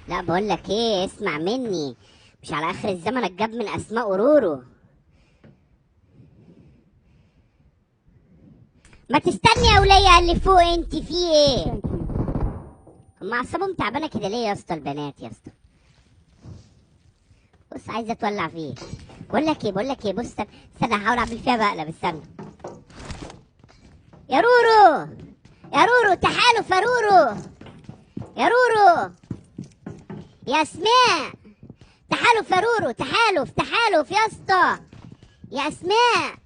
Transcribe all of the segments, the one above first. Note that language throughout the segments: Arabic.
لا بقول لك ايه، اسمع مني. مش على اخر الزمن اتجاب من اسماء اورورو. ما تستني يا ولية اللي فوق، انت في ايه؟ هم اعصابهم تعبانه كده ليه يا اسطى البنات يا اسطى؟ بص عايزه تولع فيه. بقول لك ايه بص استنى هحاول اعمل فيها بقلب. استنى يا رورو، يا رورو تحالف يا رورو، يا رورو، يا اسماء تحالف يا رورو، تحالف يا اسطى، يا اسماء.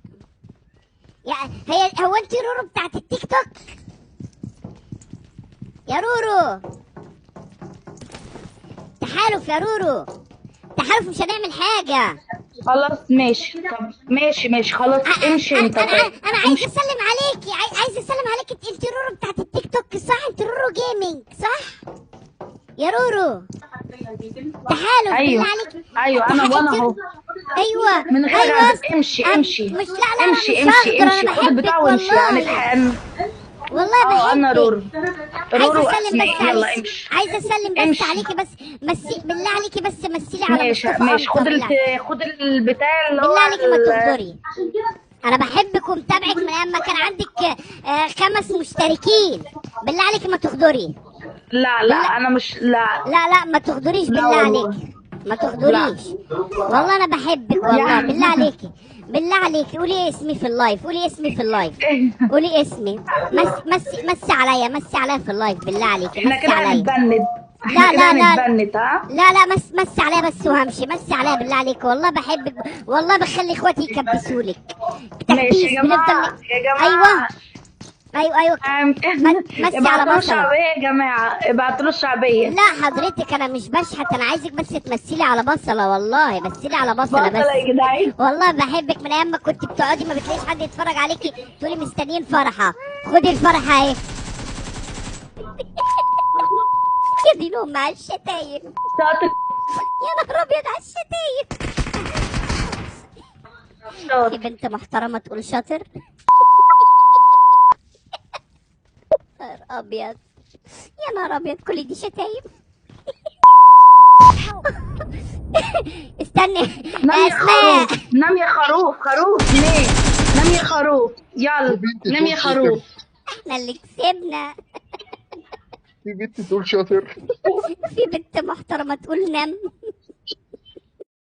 يا هو انت رورو بتاعت التيك توك؟ يا رورو تحالف يا رورو، تحالف مش هنعمل حاجة. خلاص ماشي، طب ماشي خلاص، امشي انت طيب. انا عايزه امشي. اسلم عليكي، عايزه اسلم عليكي. انت رورو بتاعت التيك توك صح؟ انت رورو جيمنج صح؟ يا رورو تحالف بالله ايوه عليك. ايوه، وانا انت اهو ايوه من غير ايوه عدد. امشي مش لا انا امشي مش امشي هقدر، انا امشي، خد البتاع بحبك وامشي والله، هنتحقن. والله اه انا بحبك. رورو. عايزه رورو اسلم اسماء، بس يلا عليك، امشي. عايزه اسلم بس امشي. عليكي بس. بالله عليكي بس مثلي على ماشي مصطفى ماشي، قمطه بالله. خد البتاع اللي هو بالله عليكي ما تغدري. انا بحبك ومتابعك من ايام ما كان عندك 5 مشتركين. بالله عليكي ما تغدري. لا بالله انا مش، لا. لا ما تغدريش لا بالله عليك. والله. ما لا تغدريش. والله انا بحبك والله. يا بالله عليكي، بالله عليكي قولي اسمي في اللايف، قولي اسمي في اللايف، قولي اسمي. مسي عليا، مسي عليا في اللايف بالله عليكي، احنا مسي كده عليا. هنتبند. احنا لا كده لا لا هنتبند، ها. لا مسي عليا بس وهمشي. مسي عليا بالله عليك، والله بحبك. والله بخلي اخواتي يكبسولك ماشي تكبيس. يا بنفضل جماعة يا ايوه جماعة. ايوه. مسي على ابعتوا له بصله. الشعبية يا جماعة، ابعتوا له الشعبية. لا حضرتك انا مش بشحت، انا عايزك بس تمثلي على بصله، والله مثلي على بصله بطل بس. يا جدعان. والله بحبك من ايام ما كنت بتقعدي ما بتلاقيش حد يتفرج عليكي تقولي مستنيين فرحه. خدي الفرحه اهي. يا دين ام على الشتايم، شاطر. يا نهار ابيض على الشتايم. في شاطر. بنت محترمه تقول شاطر؟ نهار ابيض، يا نهار ابيض كل دي شتايم. استني نام يا يا خروف، اسماء. نام يا خروف، نام. نام يا خروف، في يلا. بنت نام تقول يا شاطر. خروف. احنا اللي كسبنا. في بنت تقول شاطر. في بنت محترمه تقول نم.